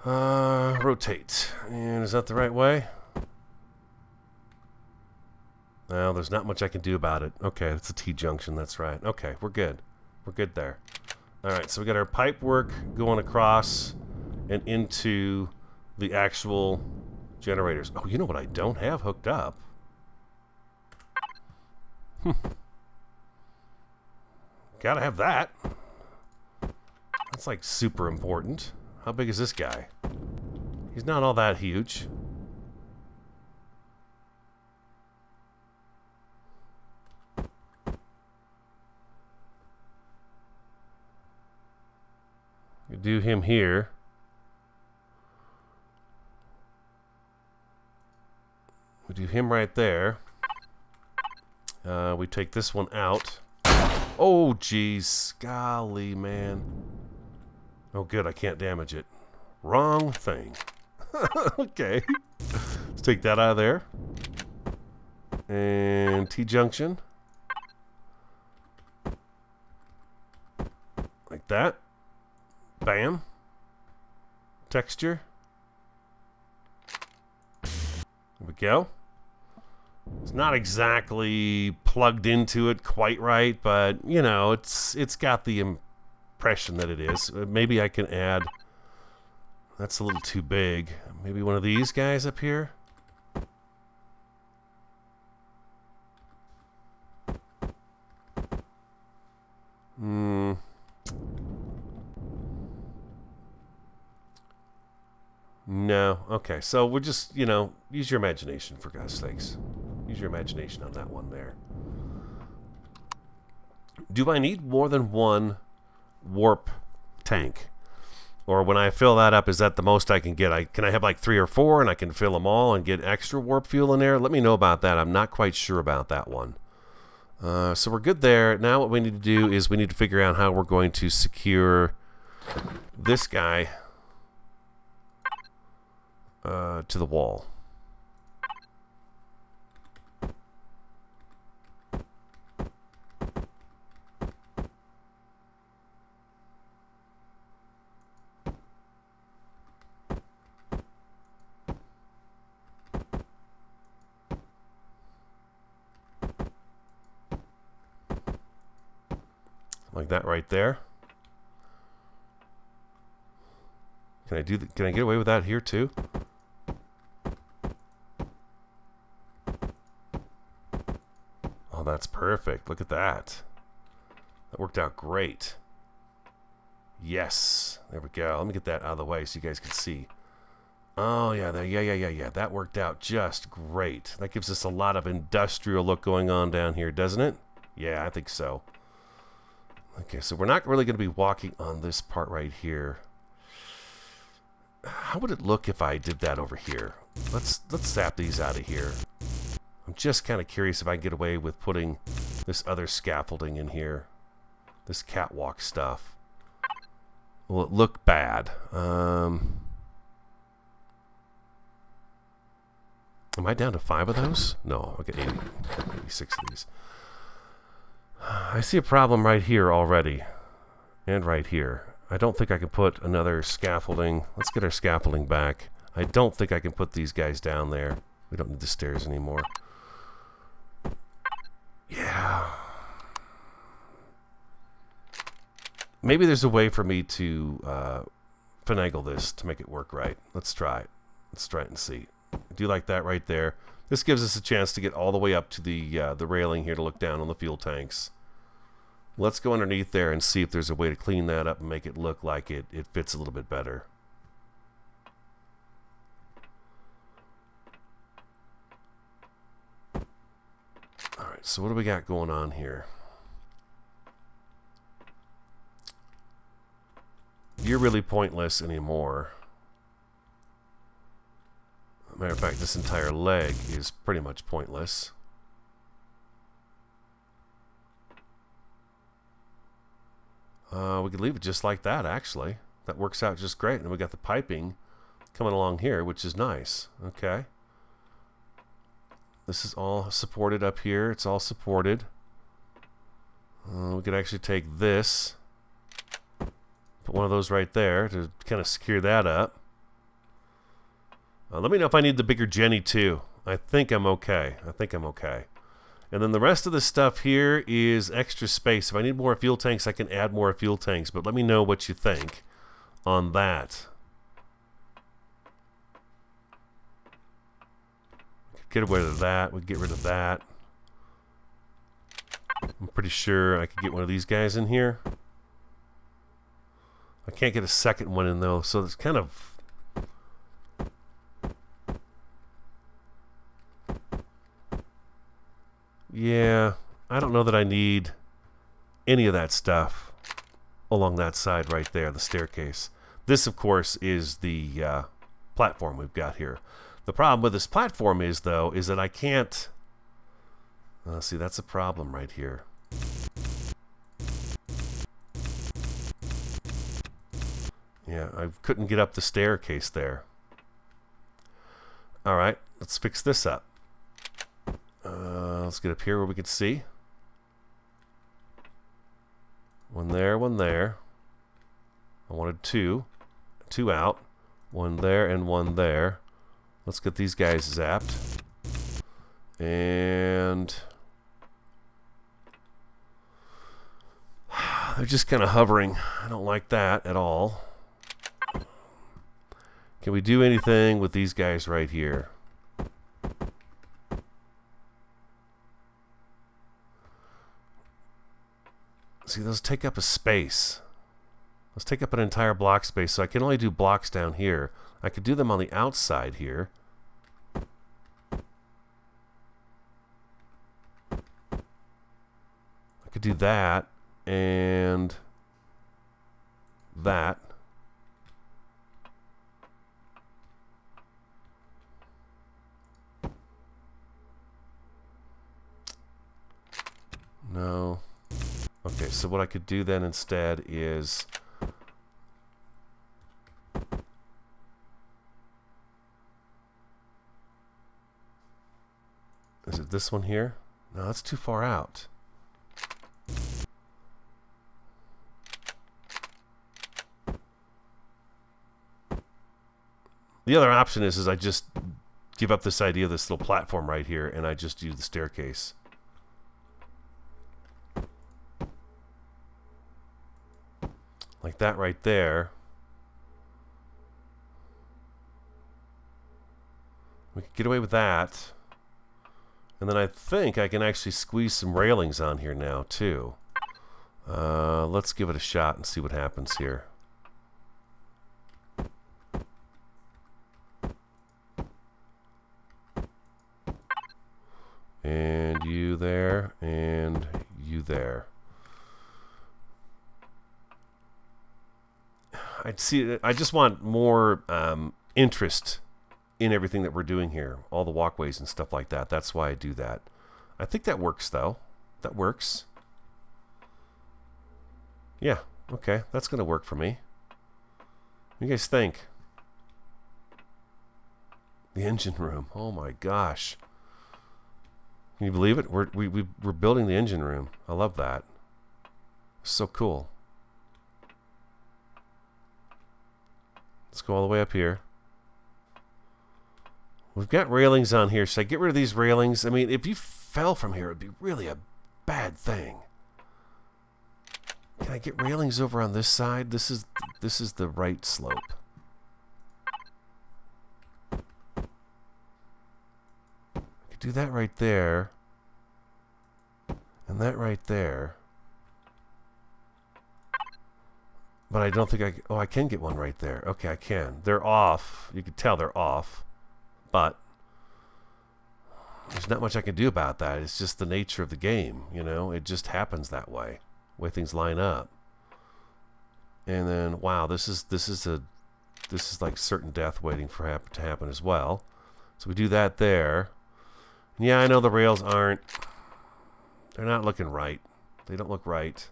Rotate. And is that the right way? Well, there's not much I can do about it. Okay, it's a T-junction, that's right. Okay, we're good. We're good there. Alright, so we got our pipe work going across and into the actual generators. Oh, you know what I don't have hooked up? Gotta have that. That's like super important. How big is this guy? He's not all that huge. You do him here. We do him right there. We take this one out. Oh, geez. Golly, man. Oh, good. I can't damage it. Wrong thing. Okay. Let's take that out of there. And T-junction. Like that. Bam. Texture. There we go. It's not exactly plugged into it quite right, but you know, it's got the impression that it is. Maybe I can add. That's a little too big. Maybe one of these guys up here. No. Okay, so we'll just, you know, use your imagination for God's sakes. Use your imagination on that one there. Do I need more than one warp tank? Or when I fill that up, is that the most I can get? Can I have like 3 or 4 and I can fill them all and get extra warp fuel in there? Let me know about that. I'm not quite sure about that one. So we're good there. Now what we need to do is we need to figure out how we're going to secure this guy to the wall. Like that right there. Can I do that? Can I get away with that here too? Oh, that's perfect. Look at that. That worked out great. Yes. There we go. Let me get that out of the way so you guys can see. Oh, yeah. Yeah. That worked out just great. That gives us a lot of industrial look going on down here, doesn't it? Yeah, I think so. Okay, so we're not really going to be walking on this part right here. How would it look if I did that over here? Let's zap these out of here. I'm just kind of curious if I can get away with putting this other scaffolding in here. This catwalk stuff. Will it look bad? Am I down to 5 of those? No, I'll get 86 of these. I see a problem right here already. And right here. I don't think I can put another scaffolding. Let's get our scaffolding back. I don't think I can put these guys down there. We don't need the stairs anymore. Yeah. Maybe there's a way for me to finagle this to make it work right. Let's try it. Let's try it and see. I do like that right there. This gives us a chance to get all the way up to the railing here to look down on the fuel tanks. Let's go underneath there and see if there's a way to clean that up and make it look like it fits a little bit better. Alright, so what do we got going on here? You're really pointless anymore. Matter of fact, this entire leg is pretty much pointless. We could leave it just like that, actually. That works out just great. And we got the piping coming along here, which is nice. Okay. This is all supported up here. It's all supported. We could actually take this, put one of those right there to kind of secure that up. Let me know if I need the bigger Jenny too. I think I'm okay. And then the rest of the stuff here is extra space. If I need more fuel tanks, I can add more fuel tanks. But let me know what you think on that. Get rid of that. We get rid of that. I'm pretty sure I could get one of these guys in here. I can't get a second one in though, so it's kind of... Yeah, I don't know that I need any of that stuff along that side right there, the staircase. This, of course, is the platform we've got here. The problem with this platform is, though, is that I can't... see, that's a problem right here. Yeah, I couldn't get up the staircase there. Alright, let's fix this up. Let's get up here where we can see. One there, one there. I wanted two. Two out. One there and one there. Let's get these guys zapped. And... they're just kind of hovering. I don't like that at all. Can we do anything with these guys right here? See, those take up a space. Let's take up an entire block space, so I can only do blocks down here. I could do them on the outside here. I could do that and that. so what I could do then instead is... Is it this one here? No, that's too far out. The other option is I just give up this idea of this little platform right here, and I just use the staircase. Like that right there. We could get away with that. And then I think I can actually squeeze some railings on here now, too. Let's give it a shot and see what happens here. And you there, and you there. I just want more interest in everything that we're doing here, all the walkways and stuff like that. That's why I do that. I think that works, though. That works. Yeah, okay, that's gonna work for me. What do you guys think? The engine room. Oh my gosh. Can you believe it? We're building the engine room. I love that. So cool. Let's go all the way up here. We've got railings on here. Should I get rid of these railings? I mean, if you fell from here, it'd be really a bad thing. Can I get railings over on this side? This is the right slope. I could do that right there. And that right there. But I don't think I... Oh, I can get one right there. Okay, I can. They're off. You can tell they're off. But there's not much I can do about that. It's just the nature of the game, you know? It just happens that way things line up. And then, wow, this is like certain death waiting for to happen as well. So we do that there. And yeah, I know the rails aren't... They're not looking right. They don't look right.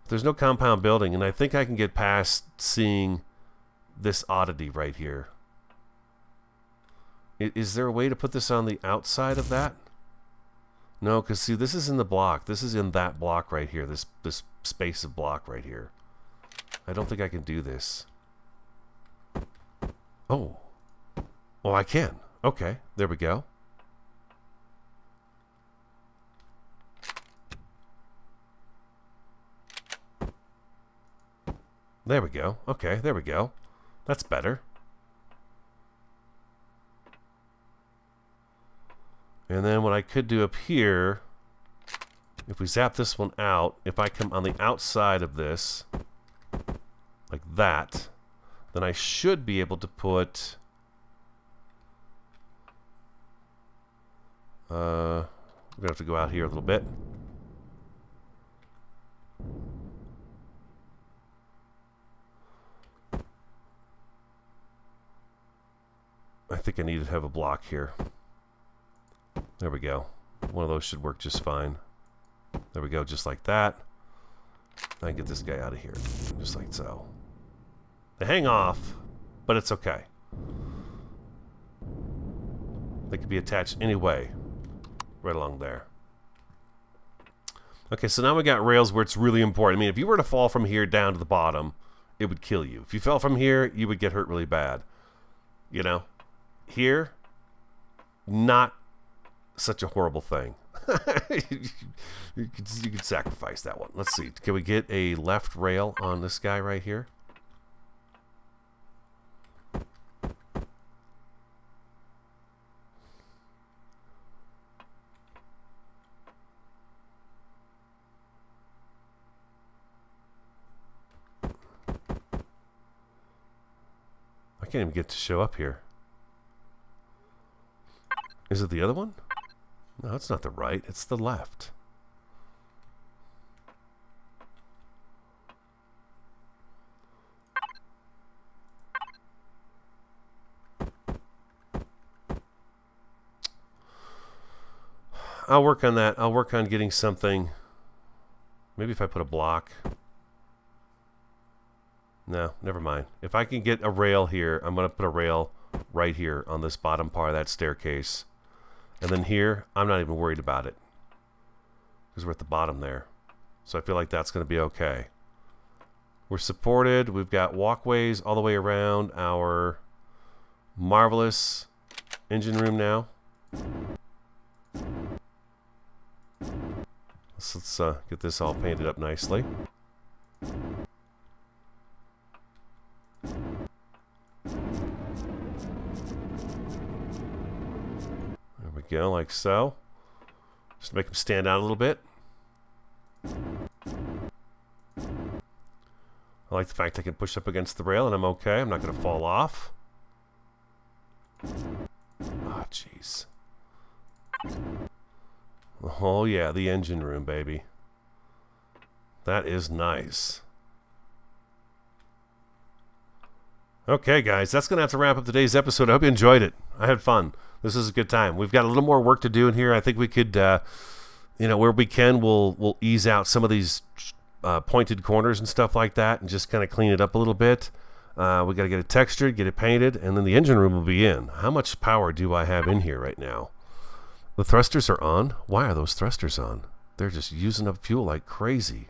There's no compound building, and I think I can get past seeing this oddity right here. Is there a way to put this on the outside of that? No, because see, this is in the block. This is in that block right here. This space of block right here. I don't think I can do this. Oh. Oh, I can. Okay, there we go. There we go. Okay, there we go. That's better. And then what I could do up here, if we zap this one out, if I come on the outside of this, like that, then I should be able to put... we're going to have to go out here a little bit. I think I need to have a block here. There we go. One of those should work just fine. There we go, just like that. I can get this guy out of here, just like so. They hang off, but it's okay. They could be attached anyway, right along there. Okay, so now we got rails where it's really important. I mean, if you were to fall from here down to the bottom, it would kill you. If you fell from here, you would get hurt really bad. You know? Here, not such a horrible thing. you could sacrifice that one. Let's see. Can we get a left rail on this guy right here? I can't even get to show up here. Is it the other one? No, it's not the right. It's the left. I'll work on that. I'll work on getting something Maybe if I put a block. No, never mind. If I can get a rail here, I'm going to put a rail right here on this bottom part of that staircase. And then here, I'm not even worried about it, because we're at the bottom there. So I feel like that's going to be okay. We're supported. We've got walkways all the way around our marvelous engine room now. Let's get this all painted up nicely. There we go, like so. Just to make them stand out a little bit. I like the fact I can push up against the rail and I'm okay. I'm not going to fall off. Oh, jeez. Oh, yeah, the engine room, baby. That is nice. Okay, guys, that's going to have to wrap up today's episode. I hope you enjoyed it. I had fun. This is a good time. We've got a little more work to do in here. I think we could, you know, where we can, we'll ease out some of these pointed corners and stuff like that and just kind of clean it up a little bit. We got to get it textured, get it painted, and then the engine room will be in. How much power do I have in here right now? The thrusters are on. Why are those thrusters on? They're just using up fuel like crazy.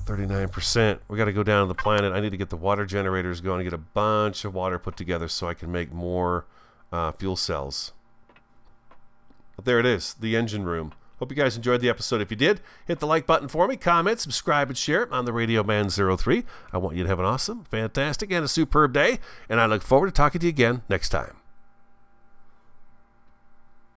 %. We got to go down to the planet. I need to get the water generators going and get a bunch of water put together so I can make more fuel cells. But there it is, the engine room. Hope you guys enjoyed the episode. If you did, hit the like button for me, comment, subscribe, and share it on the Radio Man 03. I want you to have an awesome, fantastic, and a superb day, and I look forward to talking to you again next time.